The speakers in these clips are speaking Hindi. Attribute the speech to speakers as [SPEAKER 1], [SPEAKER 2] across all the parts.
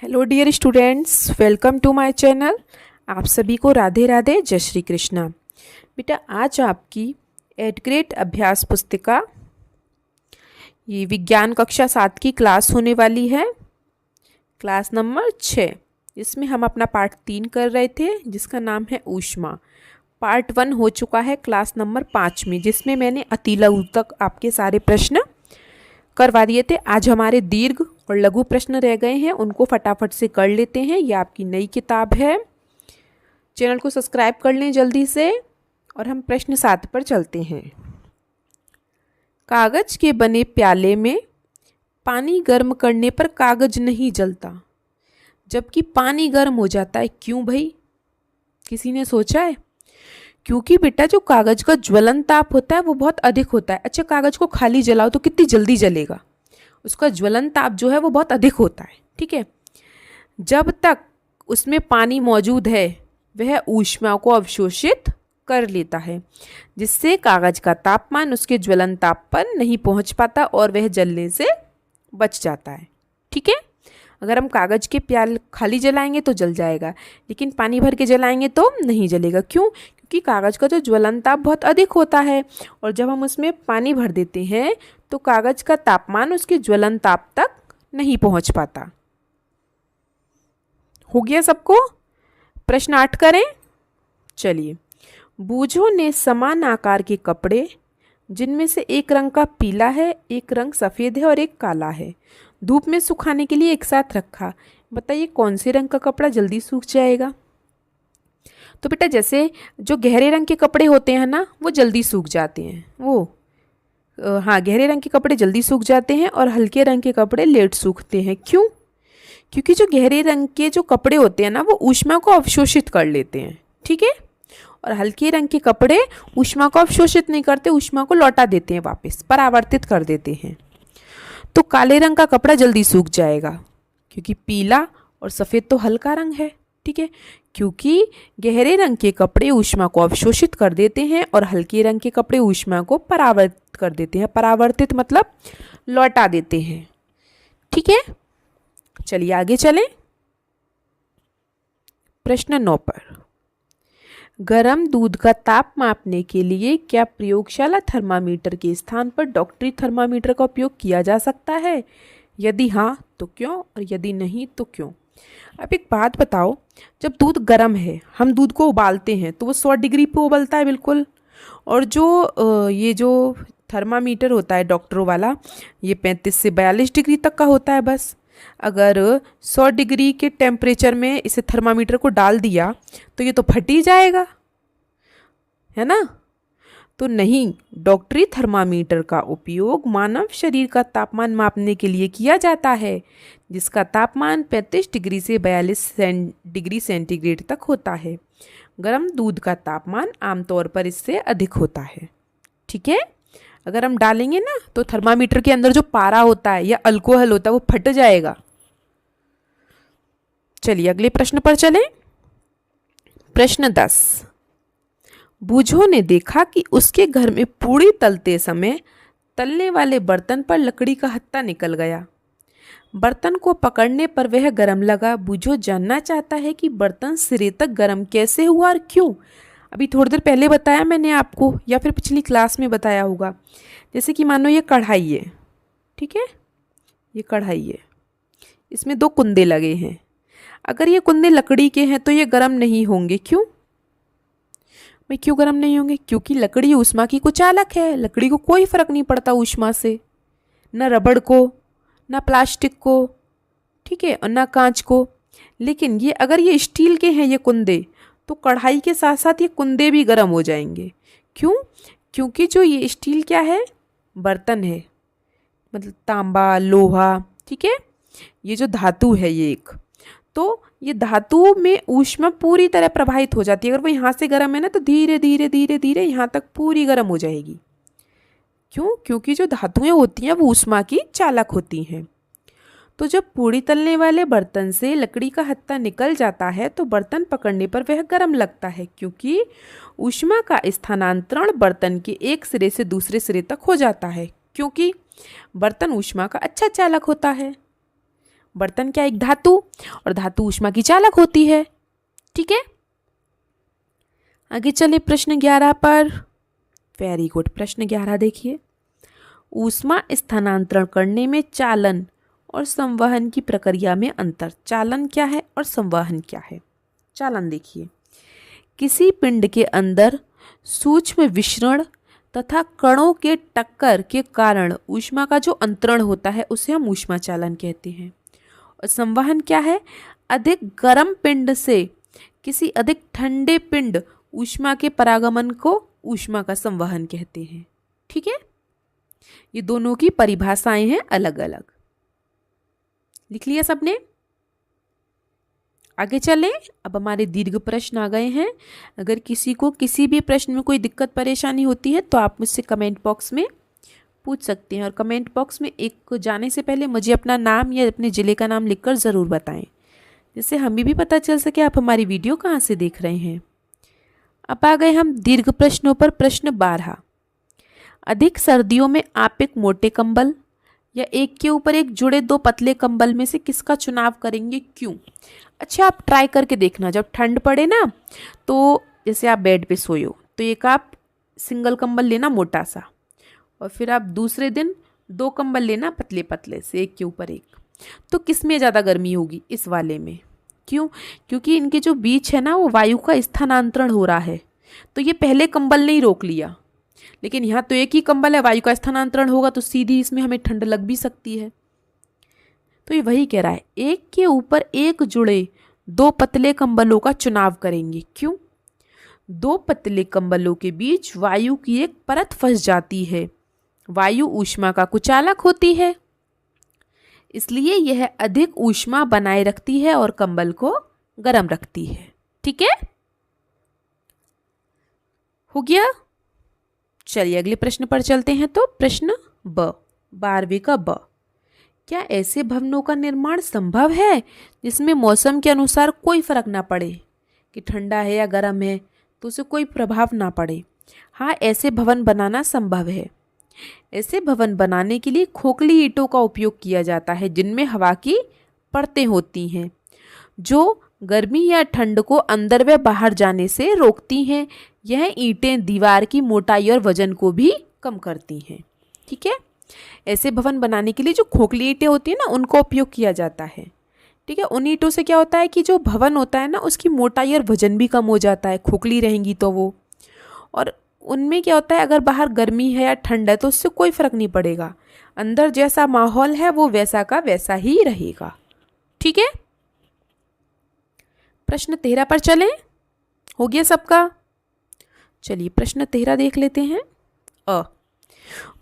[SPEAKER 1] Hello dear students, welcome to my channel. आप सभी को राधे राधे, जय श्री कृष्णा। बेटा, आज आपकी 8th ग्रेड अभ्यास पुस्तिका ये विज्ञान कक्षा 7 की क्लास होने वाली है, क्लास नंबर 6। इसमें हम अपना पार्ट 3 कर रहे थे जिसका नाम है ऊष्मा। पार्ट 1 हो चुका है क्लास नंबर 5 में, जिसमें मैंने अति लघु तक आपके सारे प्रश्न करवा दिए थे। आज हमारे दीर्घ और लघु प्रश्न रह गए हैं, उनको फटाफट से कर लेते हैं। ये आपकी नई किताब है, चैनल को सब्सक्राइब कर लें जल्दी से। और हम प्रश्न 7 पर चलते हैं। कागज के बने प्याले में पानी गर्म करने पर कागज नहीं जलता, जबकि पानी गर्म हो जाता है। क्यों भाई? किसी ने सोचा है? क्योंकि बेटा, जो कागज का ज्वलन ताप होता है वो बहुत अधिक होता है। अच्छा, कागज को खाली जलाओ तो कितनी जल्दी जलेगा? उसका ज्वलन ताप जो है वो बहुत अधिक होता है। ठीक है, जब तक उसमें पानी मौजूद है वह ऊष्मा को अवशोषित कर लेता है, जिससे कागज का तापमान उसके ज्वलन ताप पर नहीं पहुंच पाता और वह जलने से बच जाता है। ठीक है, अगर हम कागज के प्याल खाली जलाएंगे तो जल जाएगा, लेकिन पानी भर के जलाएंगे तो नहीं जलेगा। क्यों? क्योंकि कागज का जो ज्वलन ताप बहुत अधिक होता है, और जब हम उसमें पानी भर देते हैं तो कागज का तापमान उसके ज्वलन ताप तक नहीं पहुंच पाता। हो गया सबको? प्रश्न 8 करें। चलिए, बूझों ने समान आकार के कपड़े, जिनमें से एक रंग का पीला है, एक रंग सफ़ेद है और एक काला है, धूप में सुखाने के लिए एक साथ रखा। बताइए कौन से रंग का कपड़ा जल्दी सूख जाएगा? तो बेटा, जैसे जो गहरे रंग के कपड़े होते हैं ना, वो जल्दी सूख जाते हैं। हाँ, गहरे रंग के कपड़े जल्दी सूख जाते हैं और हल्के रंग के कपड़े लेट सूखते हैं। क्यों? क्योंकि जो गहरे रंग के जो कपड़े होते हैं ना, वो ऊष्मा को अवशोषित कर लेते हैं। ठीक है, और हल्के रंग के कपड़े ऊष्मा को अवशोषित नहीं करते, ऊष्मा को लौटा देते हैं, वापस परावर्तित कर देते हैं। तो काले रंग का कपड़ा जल्दी सूख जाएगा, क्योंकि पीला और सफ़ेद तो हल्का रंग है। ठीक है, क्योंकि गहरे रंग के कपड़े ऊष्मा को अवशोषित कर देते हैं और हल्के रंग के कपड़े ऊष्मा को परावर्तित कर देते हैं। परावर्तित मतलब लौटा देते हैं। ठीक है, चलिए आगे चलें। प्रश्न 9 पर, गर्म दूध का ताप मापने के लिए क्या प्रयोगशाला थर्मामीटर के स्थान पर डॉक्टरी थर्मामीटर का उपयोग किया जा सकता है? यदि हाँ तो क्यों, और यदि नहीं तो क्यों? अब एक बात बताओ, जब दूध गर्म है, हम दूध को उबालते हैं तो वो 100 डिग्री पे उबलता है बिल्कुल, और ये जो थर्मामीटर होता है डॉक्टरों वाला, ये 35 से 42 डिग्री तक का होता है बस। अगर 100 डिग्री के टेम्परेचर में इसे थर्मामीटर को डाल दिया तो ये तो फट ही जाएगा, है ना? तो नहीं, डॉक्टरी थर्मामीटर का उपयोग मानव शरीर का तापमान मापने के लिए किया जाता है, जिसका तापमान 35 डिग्री से 42 डिग्री सेंटीग्रेड तक होता है। गर्म दूध का तापमान आमतौर पर इससे अधिक होता है। ठीक है, अगर हम डालेंगे ना तो थर्मामीटर के अंदर जो पारा होता है या अल्कोहल होता है वो फट जाएगा। चलिए अगले प्रश्न पर चलें। प्रश्न 10, बूझों ने देखा कि उसके घर में पूड़ी तलते समय तलने वाले बर्तन पर लकड़ी का हत्था निकल गया। बर्तन को पकड़ने पर वह गर्म लगा। बूझो जानना चाहता है कि बर्तन सिरे तक गर्म कैसे हुआ और क्यों। अभी थोड़ी देर पहले बताया मैंने आपको, या फिर पिछली क्लास में बताया होगा। जैसे कि मानो ये कढ़ाई है, ठीक है, ये कढ़ाई है, इसमें 2 कुंदे लगे हैं। अगर ये कुंदे लकड़ी के हैं तो ये गर्म नहीं होंगे। क्यों भाई, क्यों गर्म नहीं होंगे? क्योंकि लकड़ी ऊष्मा की कुचालक है, लकड़ी को कोई फर्क नहीं पड़ता ऊष्मा से, न रबड़ को, न प्लास्टिक को, ठीक है, और न कांच को। लेकिन ये अगर ये स्टील के हैं ये कुंदे, तो कढ़ाई के साथ साथ ये कुंदे भी गर्म हो जाएंगे। क्यों? क्योंकि जो ये स्टील क्या है, बर्तन है, मतलब तांबा, लोहा, ठीक है, ये जो धातु है ये एक, तो ये धातु में ऊष्मा पूरी तरह प्रवाहित हो जाती है। अगर वो यहाँ से गर्म है ना तो धीरे धीरे धीरे धीरे यहाँ तक पूरी गर्म हो जाएगी। क्यों? क्योंकि जो धातुएं होती हैं वो ऊष्मा की चालक होती हैं। तो जब पूड़ी तलने वाले बर्तन से लकड़ी का हत्था निकल जाता है तो बर्तन पकड़ने पर वह गर्म लगता है, क्योंकि ऊष्मा का स्थानांतरण बर्तन के एक सिरे से दूसरे सिरे तक हो जाता है, क्योंकि बर्तन ऊष्मा का अच्छा चालक होता है। बर्तन क्या एक धातु, और धातु ऊष्मा की चालक होती है। ठीक है, आगे चले प्रश्न 11 पर। वेरी गुड, प्रश्न 11 देखिए, ऊष्मा स्थानांतरण करने में चालन और संवहन की प्रक्रिया में अंतर। चालन क्या है और संवहन क्या है? चालन देखिए, किसी पिंड के अंदर सूक्ष्म विसरण तथा कणों के टक्कर के कारण ऊष्मा का जो अंतरण होता है उसे हम ऊष्मा चालन कहते हैं। और संवहन क्या है? अधिक गर्म पिंड से किसी अधिक ठंडे पिंड ऊष्मा के परागमन को ऊष्मा का संवहन कहते हैं। ठीक है, ये दोनों की परिभाषाएं हैं अलग अलग। लिख लिया सबने? आगे चलें, अब हमारे दीर्घ प्रश्न आ गए हैं। अगर किसी को किसी भी प्रश्न में कोई दिक्कत परेशानी होती है तो आप मुझसे कमेंट बॉक्स में पूछ सकते हैं, और कमेंट बॉक्स में एक को जाने से पहले मुझे अपना नाम या अपने ज़िले का नाम लिखकर ज़रूर बताएं, जिससे हमें भी पता चल सके आप हमारी वीडियो कहाँ से देख रहे हैं। अब आ गए हम दीर्घ प्रश्नों पर। प्रश्न 12, अधिक सर्दियों में आप एक मोटे कंबल या एक के ऊपर एक जुड़े दो पतले कंबल में से किसका चुनाव करेंगे, क्यों? अच्छा, आप ट्राई करके देखना, जब ठंड पड़े ना तो जैसे आप बेड पे सोए हो तो एक आप सिंगल कंबल लेना मोटा सा, और फिर आप दूसरे दिन 2 कंबल लेना पतले पतले से एक के ऊपर एक। तो किस में ज़्यादा गर्मी होगी? इस वाले में। क्यों? क्योंकि इनके जो बीच है ना वो वायु का स्थानांतरण हो रहा है, तो ये पहले कंबल ने ही रोक लिया। लेकिन यहाँ तो एक ही कंबल है, वायु का स्थानांतरण होगा तो सीधी इसमें हमें ठंड लग भी सकती है। तो ये वही कह रहा है, एक के ऊपर एक जुड़े 2 पतले कंबलों का चुनाव करेंगे। क्यों? 2 पतले कंबलों के बीच वायु की एक परत फंस जाती है। वायु ऊष्मा का कुचालक होती है, इसलिए यह अधिक ऊष्मा बनाए रखती है और कंबल को गर्म रखती है। ठीक है, हो गया? चलिए अगले प्रश्न पर चलते हैं। तो प्रश्न 12वें का ब, क्या ऐसे भवनों का निर्माण संभव है जिसमें मौसम के अनुसार कोई फर्क ना पड़े, कि ठंडा है या गर्म है तो उसे कोई प्रभाव ना पड़े? हाँ, ऐसे भवन बनाना संभव है। ऐसे भवन बनाने के लिए खोखली ईंटों का उपयोग किया जाता है, जिनमें हवा की परतें होती हैं जो गर्मी या ठंड को अंदर व बाहर जाने से रोकती हैं। यह ईंटें दीवार की मोटाई और वजन को भी कम करती हैं। ठीक है, ऐसे भवन बनाने के लिए जो खोखली ईंटें होती हैं ना उनका उपयोग किया जाता है। ठीक है, उन ईंटों से क्या होता है कि जो भवन होता है ना उसकी मोटाई और वजन भी कम हो जाता है, खोखली रहेंगी तो वो। और उनमें क्या होता है, अगर बाहर गर्मी है या ठंड है तो उससे कोई फर्क नहीं पड़ेगा, अंदर जैसा माहौल है वो वैसा का वैसा ही रहेगा। ठीक है, प्रश्न 13 पर चलें। हो गया सबका? चलिए प्रश्न 13 देख लेते हैं।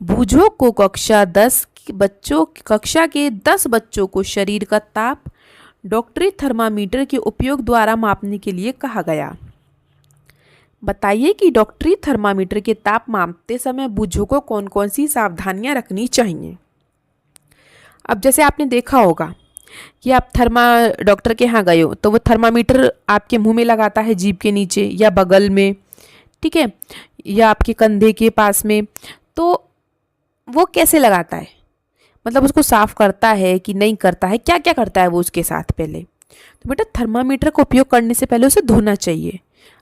[SPEAKER 1] बूझो को कक्षा के 10 बच्चों को शरीर का ताप डॉक्टरी थर्मामीटर के उपयोग द्वारा मापने के लिए कहा गया। बताइए कि डॉक्टरी थर्मामीटर के ताप मापते समय बूझो को कौन कौन सी सावधानियां रखनी चाहिए। अब जैसे आपने देखा होगा कि आप डॉक्टर के यहाँ गए हो तो वो थर्मामीटर आपके मुंह में लगाता है, जीभ के नीचे या बगल में, ठीक है, या आपके कंधे के पास में। तो वो कैसे लगाता है, मतलब उसको साफ करता है कि नहीं करता है, क्या क्या करता है वो उसके साथ पहले? तो बेटा थर्मामीटर का उपयोग करने से पहले उसे धोना चाहिए।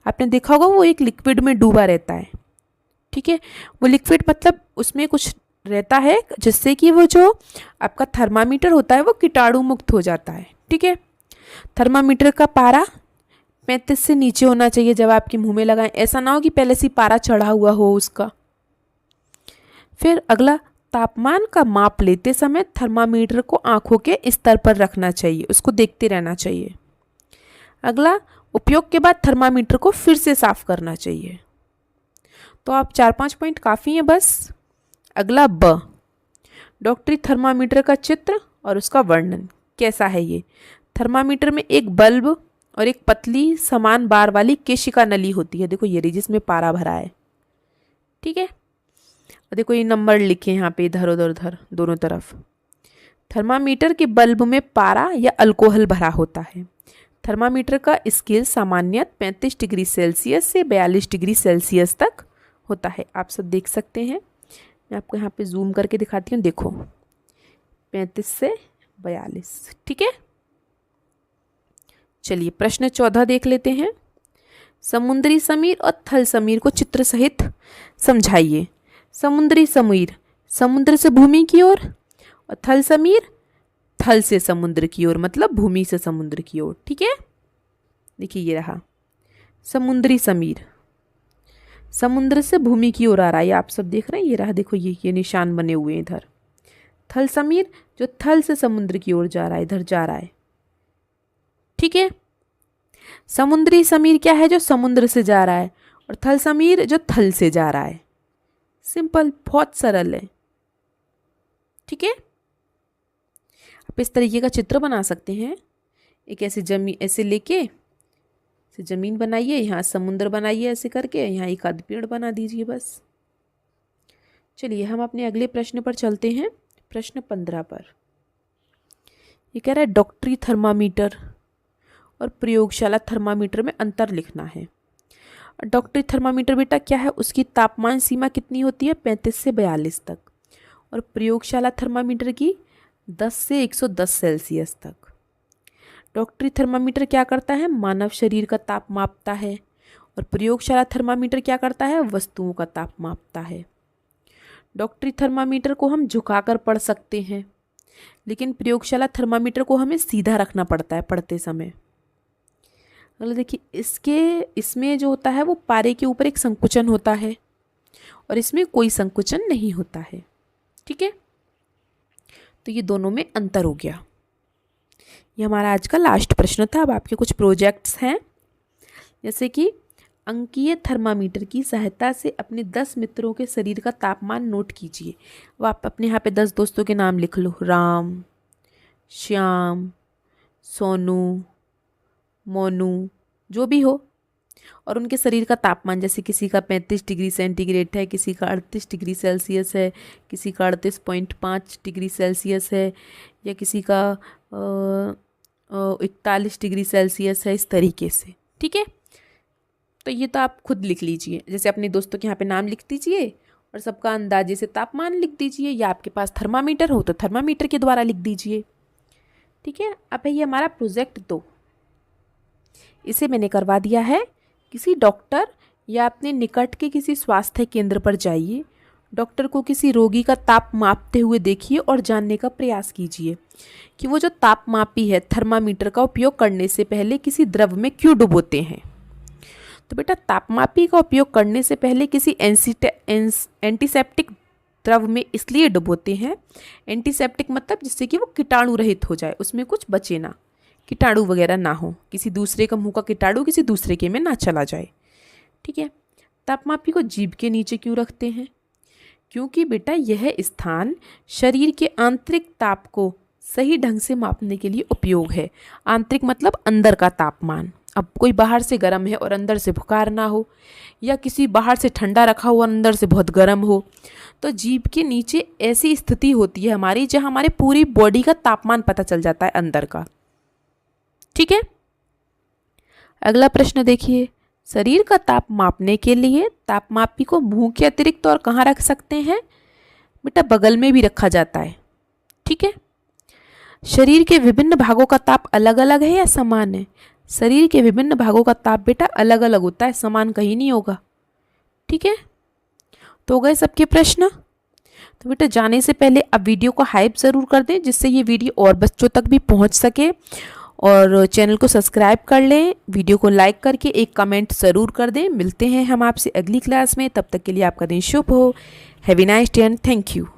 [SPEAKER 1] आपने देखा होगा वो एक लिक्विड में डूबा रहता है। ठीक है, वो लिक्विड मतलब उसमें कुछ रहता है जिससे कि वो जो आपका थर्मामीटर होता है वो कीटाणु मुक्त हो जाता है। ठीक है, थर्मामीटर का पारा 35 से नीचे होना चाहिए जब आपके मुंह में लगाएं, ऐसा ना हो कि पहले से पारा चढ़ा हुआ हो उसका। फिर अगला, तापमान का माप लेते समय थर्मामीटर को आंखों के स्तर पर रखना चाहिए, उसको देखते रहना चाहिए। अगला, उपयोग के बाद थर्मामीटर को फिर से साफ करना चाहिए। तो आप 4-5 पॉइंट काफ़ी हैं बस। अगला ब, डॉक्टरी थर्मामीटर का चित्र और उसका वर्णन कैसा है। ये थर्मामीटर में एक बल्ब और एक पतली समान बार वाली केशिका नली होती है। देखो ये रही जिसमें पारा भरा है। ठीक है, और देखो ये नंबर लिखे यहाँ पे इधर उधर दोनों तरफ। थर्मामीटर के बल्ब में पारा या अल्कोहल भरा होता है। थर्मामीटर का स्केल सामान्यतः 35 डिग्री सेल्सियस से 42 डिग्री सेल्सियस तक होता है। आप सब देख सकते हैं, मैं आपको यहाँ पे जूम करके दिखाती हूँ। देखो 35 से 42। ठीक है, चलिए प्रश्न 14 देख लेते हैं। समुद्री समीर और थल समीर को चित्र सहित समझाइए। समुद्री समीर समुद्र से भूमि की ओर और थल समीर थल से समुद्र की ओर, मतलब भूमि से समुद्र की ओर। ठीक है, देखिए ये रहा समुद्री समीर, समुद्र से भूमि की ओर आ रहा है, आप सब देख रहे हैं, ये रहा, देखो ये निशान बने हुए हैं इधर। थल समीर जो थल से समुद्र की ओर जा रहा है, इधर जा रहा है। ठीक है, समुद्री समीर क्या है, जो समुद्र से जा रहा है, और थल समीर जो थल से जा रहा है। सिंपल, बहुत सरल है। ठीक है, आप इस तरीके का चित्र बना सकते हैं। एक ऐसे ऐसे लेके जमीन बनाइए, यहाँ समुद्र बनाइए ऐसे करके, यहाँ एक आध पेड़ बना दीजिए बस। चलिए हम अपने अगले प्रश्न पर चलते हैं, प्रश्न 15 पर। ये कह रहा है डॉक्टरी थर्मामीटर और प्रयोगशाला थर्मामीटर में अंतर लिखना है। डॉक्टरी थर्मामीटर बेटा क्या है, उसकी तापमान सीमा कितनी होती है, 35 से 42 तक, और प्रयोगशाला थर्मामीटर की 10 से 110 सेल्सियस तक। डॉक्टरी थर्मामीटर क्या करता है, मानव शरीर का ताप मापता है, और प्रयोगशाला थर्मामीटर क्या करता है, वस्तुओं का ताप मापता है। डॉक्टरी थर्मामीटर को हम झुकाकर पढ़ सकते हैं, लेकिन प्रयोगशाला थर्मामीटर को हमें सीधा रखना पड़ता है पढ़ते समय। अगला देखिए, इसमें जो होता है वो पारे के ऊपर एक संकुचन होता है, और इसमें कोई संकुचन नहीं होता है। ठीक है, तो ये दोनों में अंतर हो गया। ये हमारा आज का लास्ट प्रश्न था। अब आपके कुछ प्रोजेक्ट्स हैं, जैसे कि अंकीय थर्मामीटर की सहायता से अपने 10 मित्रों के शरीर का तापमान नोट कीजिए। अब आप अपने यहाँ पे 10 दोस्तों के नाम लिख लो, राम, श्याम, सोनू, मोनू, जो भी हो, और उनके शरीर का तापमान, जैसे किसी का 35 डिग्री सेंटीग्रेड है, किसी का 38 डिग्री सेल्सियस है, किसी का 38.5 डिग्री सेल्सियस है, या किसी का 41 डिग्री सेल्सियस है, इस तरीके से। ठीक है, तो ये तो आप खुद लिख लीजिए, जैसे अपने दोस्तों के यहाँ पे नाम लिख दीजिए और सबका अंदाजे से तापमान लिख दीजिए, या आपके पास थर्मामीटर हो तो थर्मामीटर के द्वारा लिख दीजिए। ठीक है, अब है ये हमारा प्रोजेक्ट 2, इसे मैंने करवा दिया है। किसी डॉक्टर या अपने निकट के किसी स्वास्थ्य केंद्र पर जाइए, डॉक्टर को किसी रोगी का ताप मापते हुए देखिए और जानने का प्रयास कीजिए कि वो जो ताप मापी है थर्मामीटर का उपयोग करने से पहले किसी द्रव में क्यों डुबोते हैं। तो बेटा तापमापी का उपयोग करने से पहले किसी एंटीसेप्टिक द्रव में इसलिए डुबोते हैं, एंटीसेप्टिक मतलब जिससे कि वो कीटाणु रहित हो जाए, उसमें कुछ बचे ना, कीटाणु वगैरह ना हो, किसी दूसरे का मुंह का कीटाणु किसी दूसरे के में ना चला जाए। ठीक है, तापमापी को जीभ के नीचे क्यों रखते हैं, क्योंकि बेटा यह स्थान शरीर के आंतरिक ताप को सही ढंग से मापने के लिए उपयोग है। आंतरिक मतलब अंदर का तापमान। अब कोई बाहर से गर्म है और अंदर से बुखार ना हो, या किसी बाहर से ठंडा रखा हुआ अंदर से बहुत गर्म हो, तो जीभ के नीचे ऐसी स्थिति होती है हमारी जहाँ हमारे पूरी बॉडी का तापमान पता चल जाता है अंदर का। ठीक है, अगला प्रश्न देखिए, शरीर का ताप मापने के लिए तापमापी को मुंह के अतिरिक्त और कहाँ रख सकते हैं, बेटा बगल में भी रखा जाता है। ठीक है, शरीर के विभिन्न भागों का ताप अलग अलग है या समान है, शरीर के विभिन्न भागों का ताप बेटा अलग अलग होता है, समान कहीं नहीं होगा। ठीक है, तो हो गए सबके प्रश्न। तो बेटा जाने से पहले अब वीडियो को हाइप ज़रूर कर दें, जिससे ये वीडियो और बच्चों तक भी पहुंच सके, और चैनल को सब्सक्राइब कर लें, वीडियो को लाइक करके एक कमेंट ज़रूर कर दें। मिलते हैं हम आपसे अगली क्लास में, तब तक के लिए आपका दिन शुभ हो। Have a nice day and thank you.